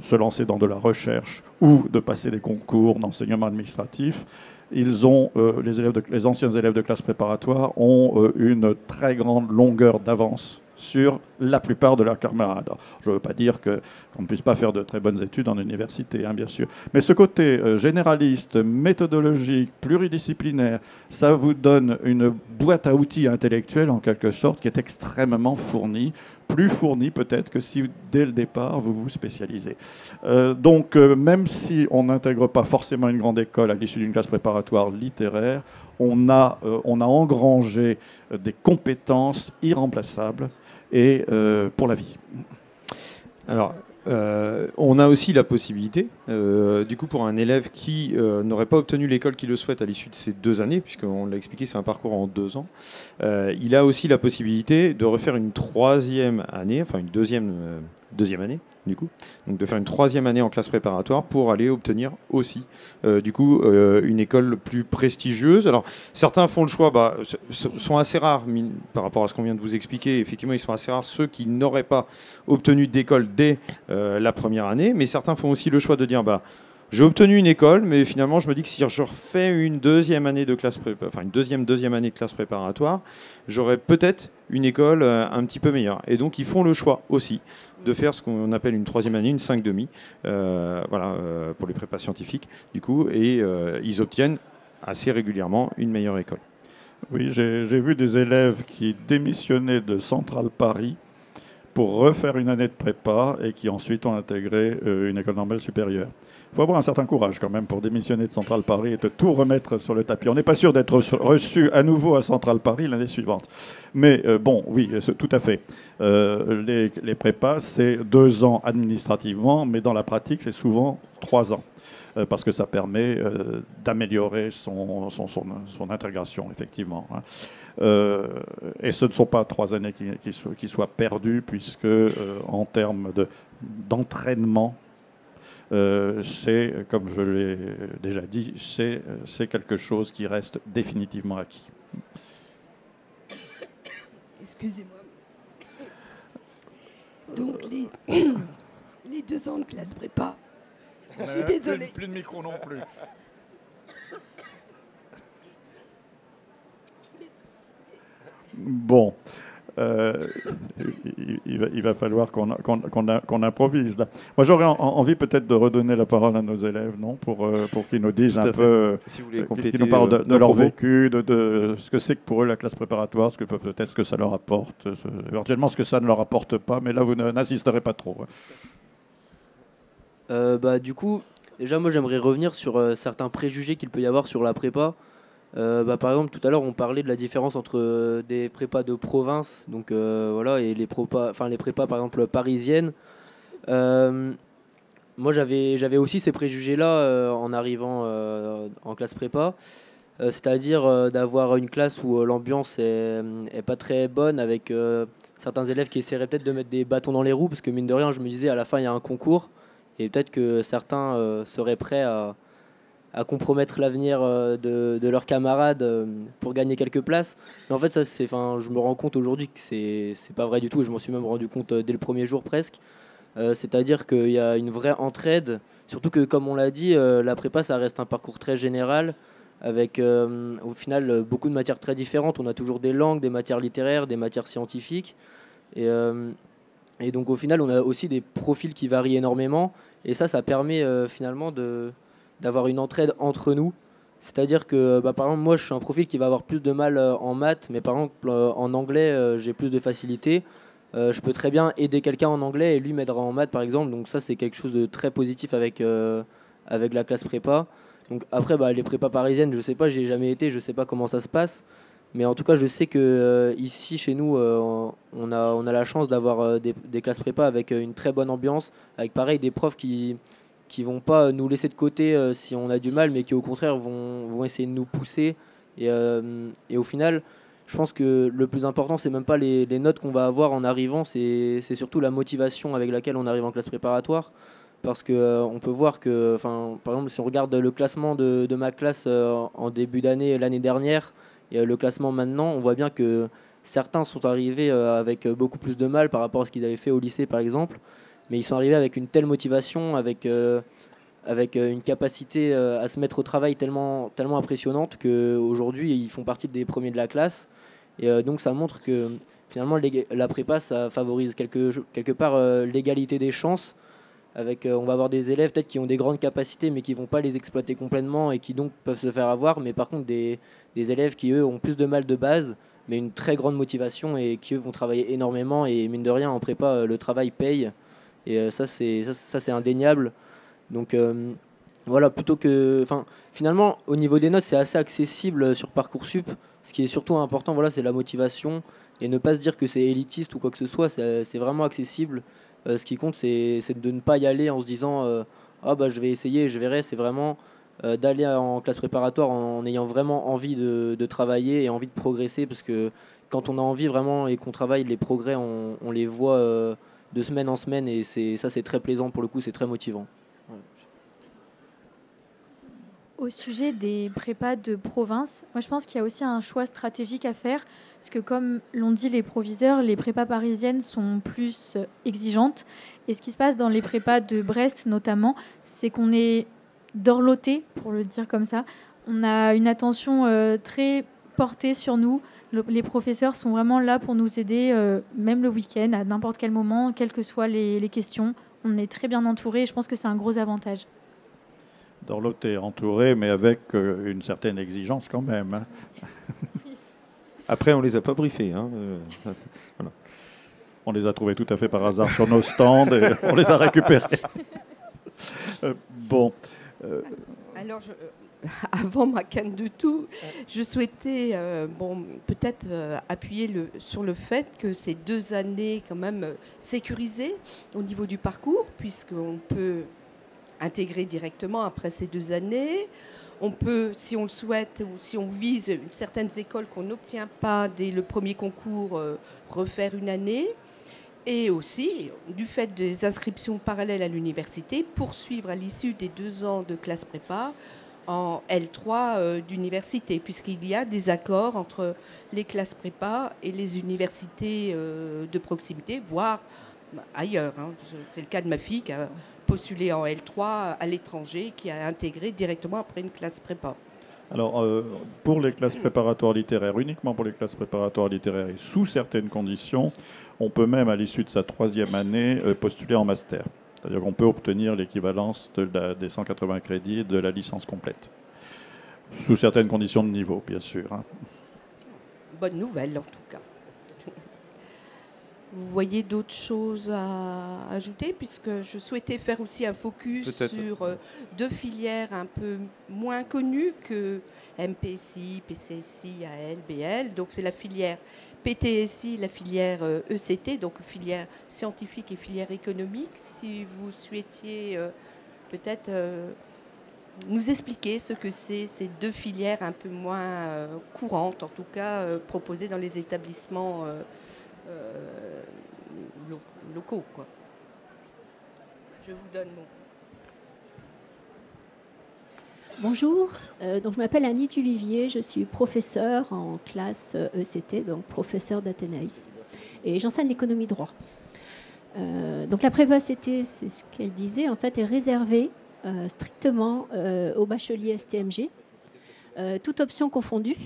se lancer dans de la recherche ou de passer des concours d'enseignement administratif, les anciens élèves de classe préparatoire ont une très grande longueur d'avance sur la plupart de leurs camarades. Je ne veux pas dire qu'on ne puisse pas faire de très bonnes études en université, bien sûr. Mais ce côté généraliste, méthodologique, pluridisciplinaire, ça vous donne une boîte à outils intellectuelle, en quelque sorte, qui est extrêmement fournie, plus fournie peut-être que si, dès le départ, vous vous spécialisez. Donc, même si on n'intègre pas forcément une grande école à l'issue d'une classe préparatoire littéraire, on a engrangé des compétences irremplaçables et pour la vie. Alors, on a aussi la possibilité, du coup, pour un élève qui n'aurait pas obtenu l'école qu'il le souhaite à l'issue de ces 2 années, puisqu'on l'a expliqué, c'est un parcours en 2 ans, il a aussi la possibilité de refaire une 3e année, enfin une deuxième année, du coup, donc de faire une 3e année en classe préparatoire pour aller obtenir aussi, du coup, une école plus prestigieuse. Alors, certains font le choix, sont assez rares par rapport à ce qu'on vient de vous expliquer. Effectivement, ils sont assez rares ceux qui n'auraient pas obtenu d'école dès la première année, mais certains font aussi le choix de dire, j'ai obtenu une école, mais finalement, je me dis que si je refais une 2e année de classe enfin une deuxième année de classe préparatoire, j'aurais peut-être une école un petit peu meilleure. Et donc, ils font le choix aussi de faire ce qu'on appelle une 3e année, une 5,5, pour les prépas scientifiques, du coup, et ils obtiennent assez régulièrement une meilleure école. Oui, j'ai vu des élèves qui démissionnaient de Centrale Paris pour refaire une année de prépa et qui ensuite ont intégré une école normale supérieure. Il faut avoir un certain courage quand même pour démissionner de Centrale Paris et de tout remettre sur le tapis. On n'est pas sûr d'être reçu à nouveau à Centrale Paris l'année suivante. Mais bon, oui, tout à fait. Les prépas, c'est 2 ans administrativement, mais dans la pratique, c'est souvent 3 ans. Parce que ça permet d'améliorer son intégration, effectivement. Et ce ne sont pas 3 années qui soient perdues, puisque en termes d'entraînement, c'est, comme je l'ai déjà dit, c'est quelque chose qui reste définitivement acquis. Excusez-moi. Donc, les 2 ans de classe prépa, je suis désolée. Plus de micro non plus. Bon. Il va falloir qu'on improvise là. Moi, j'aurais envie peut-être de redonner la parole à nos élèves, non, pour qu'ils nous disent un peu, si vous voulez qu'ils nous parlent de leur vécu, de ce que c'est que pour eux la classe préparatoire, peut-être ce que ça leur apporte, éventuellement ce que ça ne leur apporte pas, mais là vous n'insisterez pas trop. Du coup, déjà moi j'aimerais revenir sur certains préjugés qu'il peut y avoir sur la prépa. Par exemple, tout à l'heure, on parlait de la différence entre des prépas de province, donc et les prépas, par exemple parisiennes. Moi, j'avais aussi ces préjugés-là en arrivant en classe prépa, c'est-à-dire d'avoir une classe où l'ambiance est pas très bonne, avec certains élèves qui essaieraient peut-être de mettre des bâtons dans les roues, parce que mine de rien, je me disais à la fin il y a un concours, et peut-être que certains seraient prêts à compromettre l'avenir de leurs camarades pour gagner quelques places. Mais en fait, je me rends compte aujourd'hui que c'est pas vrai du tout, et je m'en suis même rendu compte dès le premier jour presque. C'est-à-dire qu'il y a une vraie entraide, surtout que, comme on l'a dit, la prépa, ça reste un parcours très général, avec au final beaucoup de matières très différentes. On a toujours des langues, des matières littéraires, des matières scientifiques. Et donc, au final, on a aussi des profils qui varient énormément. Et ça permet finalement d'avoir une entraide entre nous. C'est-à-dire que, par exemple, moi, je suis un profil qui va avoir plus de mal en maths, mais par exemple, en anglais, j'ai plus de facilité. Je peux très bien aider quelqu'un en anglais et lui m'aidera en maths, par exemple. Donc ça, c'est quelque chose de très positif avec avec la classe prépa. Donc après, les prépas parisiennes, je sais pas, j'y ai jamais été, je sais pas comment ça se passe. Mais en tout cas, je sais que ici, chez nous, on a la chance d'avoir des classes prépa avec une très bonne ambiance, avec pareil des profs qui vont pas nous laisser de côté si on a du mal, mais qui au contraire vont essayer de nous pousser. Et au final, je pense que le plus important, c'est même pas les notes qu'on va avoir en arrivant, c'est surtout la motivation avec laquelle on arrive en classe préparatoire. Parce que on peut voir que, par exemple, si on regarde le classement de ma classe en début d'année, l'année dernière, et le classement maintenant, on voit bien que certains sont arrivés avec beaucoup plus de mal par rapport à ce qu'ils avaient fait au lycée, par exemple. Mais ils sont arrivés avec une telle motivation, avec une capacité à se mettre au travail tellement impressionnante qu'aujourd'hui, ils font partie des premiers de la classe. Et donc, ça montre que finalement, la prépa, ça favorise quelque part l'égalité des chances. On va avoir des élèves peut-être qui ont des grandes capacités mais qui ne vont pas les exploiter complètement et qui donc peuvent se faire avoir, mais par contre des élèves qui eux ont plus de mal de base mais une très grande motivation et qui eux vont travailler énormément, et mine de rien en prépa le travail paye, et ça c'est indéniable. Donc voilà, finalement au niveau des notes c'est assez accessible sur Parcoursup. Ce qui est surtout important, voilà, c'est la motivation et ne pas se dire que c'est élitiste ou quoi que ce soit, c'est vraiment accessible. Ce qui compte, c'est de ne pas y aller en se disant je vais essayer, je verrai. C'est vraiment d'aller en classe préparatoire en ayant vraiment envie de travailler et envie de progresser, parce que quand on a envie vraiment et qu'on travaille, les progrès, on les voit de semaine en semaine, et c'est très plaisant pour le coup, c'est très motivant. Ouais. Au sujet des prépas de province, moi je pense qu'il y a aussi un choix stratégique à faire, parce que comme l'ont dit les proviseurs, les prépas parisiennes sont plus exigeantes. Et ce qui se passe dans les prépas de Brest notamment, c'est qu'on est dorloté, pour le dire comme ça. On a une attention très portée sur nous. Les professeurs sont vraiment là pour nous aider, même le week-end, à n'importe quel moment, quelles que soient les questions. On est très bien entouré, et je pense que c'est un gros avantage. Dorloté entouré, mais avec une certaine exigence quand même. Hein. Après, on les a pas briefés. Hein. Voilà. On les a trouvés tout à fait par hasard sur nos stands et on les a récupérés. Bon. Alors, avant ma canne de tout, je souhaitais peut-être appuyer sur le fait que ces 2 années quand même sécurisées au niveau du parcours, puisqu'on peut intégrer directement après ces 2 années. On peut, si on le souhaite ou si on vise certaines écoles qu'on n'obtient pas dès le premier concours, refaire une année. Et aussi, du fait des inscriptions parallèles à l'université, poursuivre à l'issue des 2 ans de classe prépa en L3 d'université, puisqu'il y a des accords entre les classes prépa et les universités de proximité, voire ailleurs. Hein. C'est le cas de ma fille qui a postulé en L3 à l'étranger, qui a intégré directement après une classe prépa. Alors, pour les classes préparatoires littéraires, uniquement pour les classes préparatoires littéraires et sous certaines conditions, on peut même, à l'issue de sa 3e année, postuler en master. C'est-à-dire qu'on peut obtenir l'équivalence des 180 crédits de la licence complète. Sous certaines conditions de niveau, bien sûr. Hein. Bonne nouvelle, en tout cas. Vous voyez d'autres choses à ajouter, puisque je souhaitais faire aussi un focus sur 2 filières un peu moins connues que MPSI, PCSI, AL, BL. Donc c'est la filière PTSI, la filière ECT, donc filière scientifique et filière économique. Si vous souhaitiez peut-être nous expliquer ce que c'est ces 2 filières un peu moins courantes, en tout cas proposées dans les établissements locaux, quoi. Je vous donne mon... Bonjour, donc je m'appelle Annie Duvivier, je suis professeure en classe ECT, donc professeure d'Athénaïs, et j'enseigne l'économie droit. Donc la prépa ECT, c'est ce qu'elle disait, en fait, est réservée strictement aux bacheliers STMG, toute option confondue.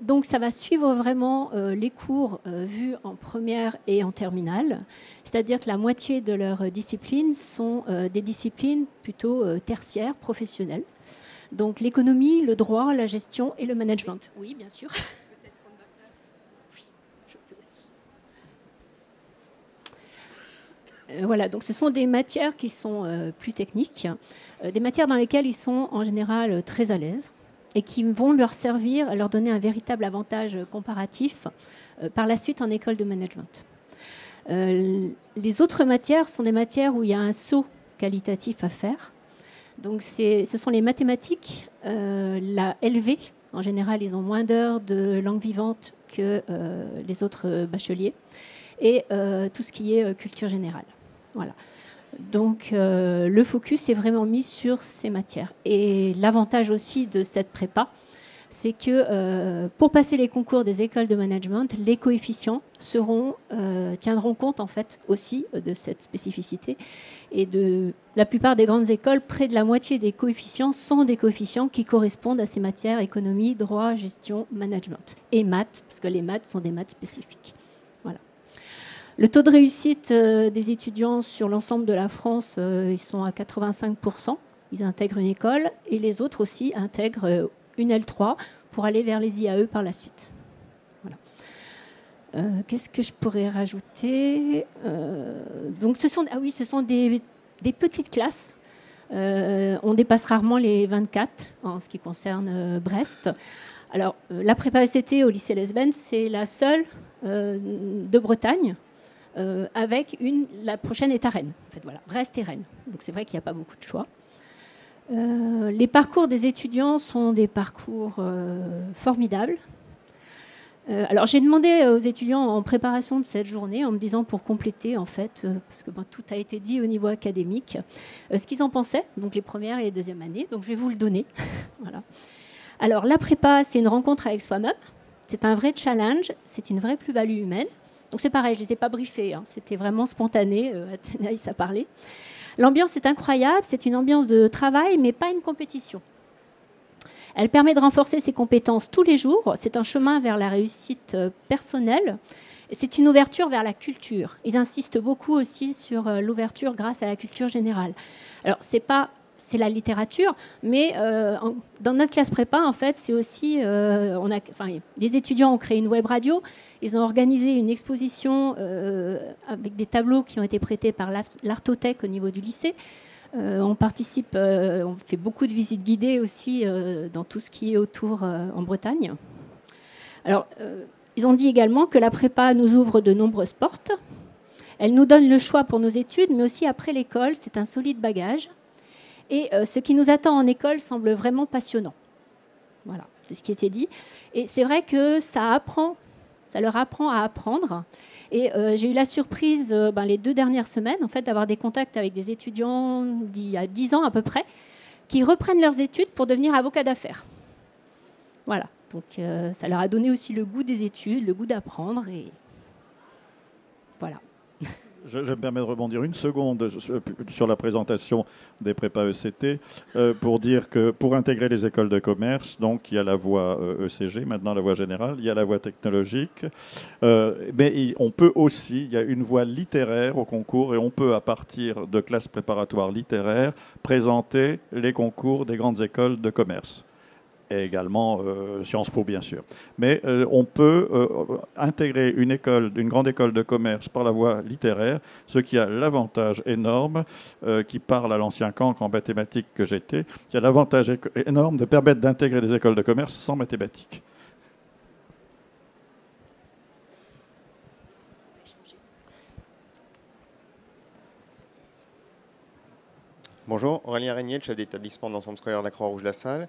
Donc ça va suivre vraiment les cours vus en première et en terminale, c'est-à-dire que la moitié de leurs disciplines sont des disciplines plutôt tertiaires, professionnelles. Donc l'économie, le droit, la gestion et le management. Oui, bien sûr. Peut-être prendre ma place. Oui, je peux aussi. Voilà, donc ce sont des matières qui sont plus techniques, des matières dans lesquelles ils sont en général très à l'aise et qui vont leur servir à leur donner un véritable avantage comparatif par la suite en école de management. Les autres matières sont des matières où il y a un saut qualitatif à faire. Donc ce sont les mathématiques, la LV. En général, ils ont moins d'heures de langue vivante que les autres bacheliers. Et tout ce qui est culture générale. Voilà. Donc le focus est vraiment mis sur ces matières. Et l'avantage aussi de cette prépa, c'est que pour passer les concours des écoles de management, les coefficients tiendront compte en fait aussi de cette spécificité. Et de la plupart des grandes écoles, près de la moitié des coefficients sont des coefficients qui correspondent à ces matières économie, droit, gestion, management et maths, parce que les maths sont des maths spécifiques. Voilà. Le taux de réussite des étudiants sur l'ensemble de la France, ils sont à 85%. Ils intègrent une école et les autres aussi intègrent une L3 pour aller vers les IAE par la suite. Voilà. Qu'est-ce que je pourrais rajouter donc ce sont des petites classes. On dépasse rarement les 24 en ce qui concerne Brest. Alors, la prépa ECT au lycée Lesben, c'est la seule de Bretagne. Avec la prochaine est à Rennes. En fait, voilà, Brest et Rennes. Donc c'est vrai qu'il n'y a pas beaucoup de choix. Les parcours des étudiants sont des parcours formidables. Alors j'ai demandé aux étudiants en préparation de cette journée, en me disant pour compléter en fait, parce que tout a été dit au niveau académique, ce qu'ils en pensaient, donc les premières et les deuxièmes années. Donc je vais vous le donner. Voilà. Alors la prépa, c'est une rencontre avec soi-même. C'est un vrai challenge, c'est une vraie plus-value humaine. Donc c'est pareil, je ne les ai pas briefés, hein. C'était vraiment spontané, Athénaïs a parlé. L'ambiance est incroyable, c'est une ambiance de travail, mais pas une compétition. Elle permet de renforcer ses compétences tous les jours, c'est un chemin vers la réussite personnelle, et c'est une ouverture vers la culture. Ils insistent beaucoup aussi sur l'ouverture grâce à la culture générale. Alors c'est la littérature, mais dans notre classe prépa, en fait, c'est aussi... les étudiants ont créé une web radio, ils ont organisé une exposition avec des tableaux qui ont été prêtés par l'Artothèque au niveau du lycée. On participe, on fait beaucoup de visites guidées aussi dans tout ce qui est autour en Bretagne. Alors, ils ont dit également que la prépa nous ouvre de nombreuses portes. Elle nous donne le choix pour nos études, mais aussi après l'école, c'est un solide bagage. Et ce qui nous attend en école semble vraiment passionnant. Voilà, c'est ce qui était dit. Et c'est vrai que ça leur apprend à apprendre. Et j'ai eu la surprise les 2 dernières semaines en fait, d'avoir des contacts avec des étudiants d'il y a 10 ans à peu près, qui reprennent leurs études pour devenir avocats d'affaires. Voilà, donc ça leur a donné aussi le goût des études, le goût d'apprendre. Et voilà. Je me permets de rebondir une seconde sur la présentation des prépas ECT pour dire que pour intégrer les écoles de commerce, donc il y a la voie ECG, maintenant la voie générale, il y a la voie technologique, mais on peut aussi, il y a une voie littéraire au concours et on peut à partir de classes préparatoires littéraires présenter les concours des grandes écoles de commerce. Et également Sciences Po, bien sûr. Mais on peut intégrer une grande école de commerce par la voie littéraire, ce qui a l'avantage énorme, qui parle à l'ancien cancre en mathématiques que j'étais, qui a l'avantage énorme de permettre d'intégrer des écoles de commerce sans mathématiques. Bonjour, Aurélien Régnier, chef d'établissement de l'ensemble scolaire de la Croix-Rouge-la-Salle.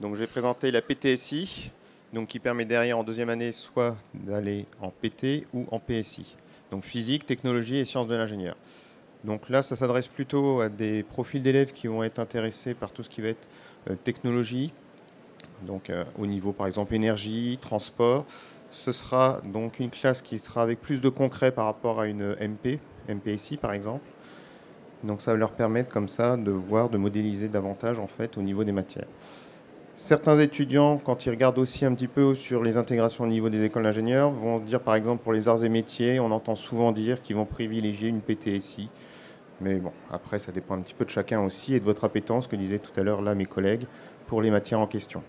Donc, je vais présenter la PTSI, donc, qui permet derrière en 2e année soit d'aller en PT ou en PSI. Donc physique, technologie et sciences de l'ingénieur. Donc là, ça s'adresse plutôt à des profils d'élèves qui vont être intéressés par tout ce qui va être technologie, donc au niveau par exemple énergie, transport. Ce sera donc une classe qui sera avec plus de concret par rapport à une MPSI par exemple. Donc ça va leur permettre comme ça de voir, de modéliser davantage en fait au niveau des matières. Certains étudiants, quand ils regardent aussi un petit peu sur les intégrations au niveau des écoles d'ingénieurs, vont dire par exemple pour les arts et métiers, on entend souvent dire qu'ils vont privilégier une PTSI. Mais bon, après ça dépend un petit peu de chacun aussi et de votre appétence, que disaient tout à l'heure là mes collègues, pour les matières en question.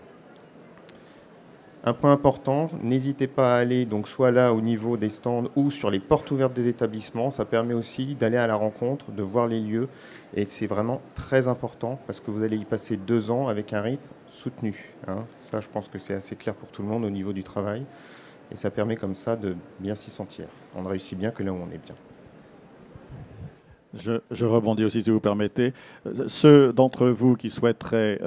Un point important, n'hésitez pas à aller donc soit là au niveau des stands ou sur les portes ouvertes des établissements. Ça permet aussi d'aller à la rencontre, de voir les lieux. Et c'est vraiment très important parce que vous allez y passer 2 ans avec un rythme soutenu. Hein. Ça, je pense que c'est assez clair pour tout le monde au niveau du travail. Et ça permet comme ça de bien s'y sentir. On ne réussit bien que là où on est bien. Je rebondis aussi, si vous permettez. Ceux d'entre vous qui souhaiteraient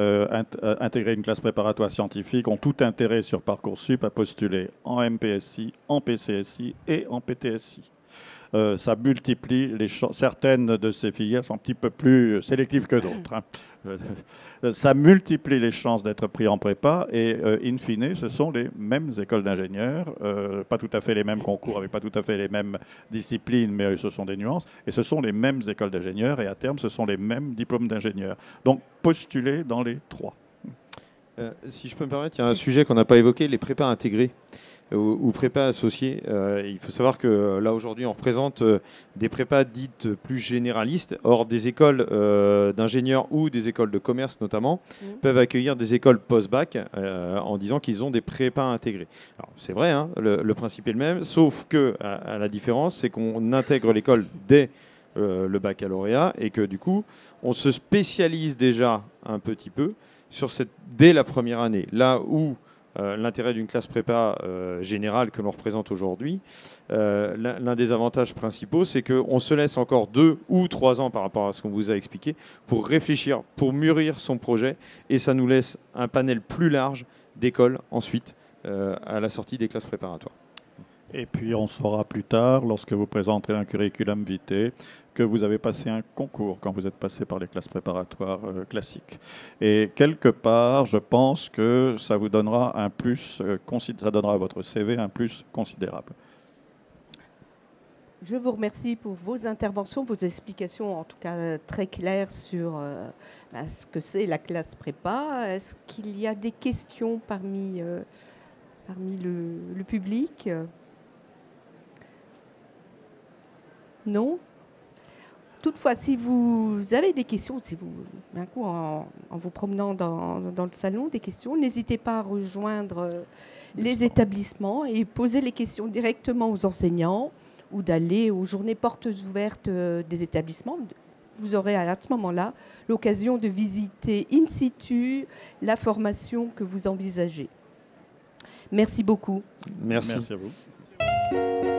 intégrer une classe préparatoire scientifique ont tout intérêt sur Parcoursup à postuler en MPSI, en PCSI et en PTSI. Ça multiplie les chances. Certaines de ces filières sont un petit peu plus sélectives que d'autres. Hein. Ça multiplie les chances d'être pris en prépa et, in fine, ce sont les mêmes écoles d'ingénieurs, pas tout à fait les mêmes concours, avec pas tout à fait les mêmes disciplines, mais ce sont des nuances, et ce sont les mêmes écoles d'ingénieurs, et à terme, ce sont les mêmes diplômes d'ingénieurs. Donc, postulez dans les 3. Si je peux me permettre, il y a un sujet qu'on n'a pas évoqué, les prépas intégrés ou prépas associés. Il faut savoir que là aujourd'hui on représente des prépas dites plus généralistes. Or des écoles d'ingénieurs ou des écoles de commerce notamment peuvent accueillir des écoles post-bac en disant qu'ils ont des prépas intégrés. Alors c'est vrai, hein, le principe est le même, sauf que à la différence c'est qu'on intègre l'école dès le baccalauréat et que du coup on se spécialise déjà un petit peu dès la première année. Là où l'intérêt d'une classe prépa générale que l'on représente aujourd'hui, l'un des avantages principaux, c'est qu'on se laisse encore 2 ou 3 ans par rapport à ce qu'on vous a expliqué pour réfléchir, pour mûrir son projet, et ça nous laisse un panel plus large d'écoles ensuite à la sortie des classes préparatoires. Et puis on saura plus tard, lorsque vous présenterez un curriculum vitae, que vous avez passé un concours quand vous êtes passé par les classes préparatoires classiques. Et quelque part, je pense que ça vous donnera un plus, ça donnera à votre CV un plus considérable. Je vous remercie pour vos interventions, vos explications en tout cas très claires sur ce que c'est la classe prépa. Est-ce qu'il y a des questions parmi le public ? Non ? Toutefois, si vous avez des questions, si vous, d'un coup, en vous promenant dans le salon, des questions, n'hésitez pas à rejoindre les établissements et poser les questions directement aux enseignants ou d'aller aux journées portes ouvertes des établissements. Vous aurez à ce moment-là l'occasion de visiter in situ la formation que vous envisagez. Merci beaucoup. Merci. Merci à vous.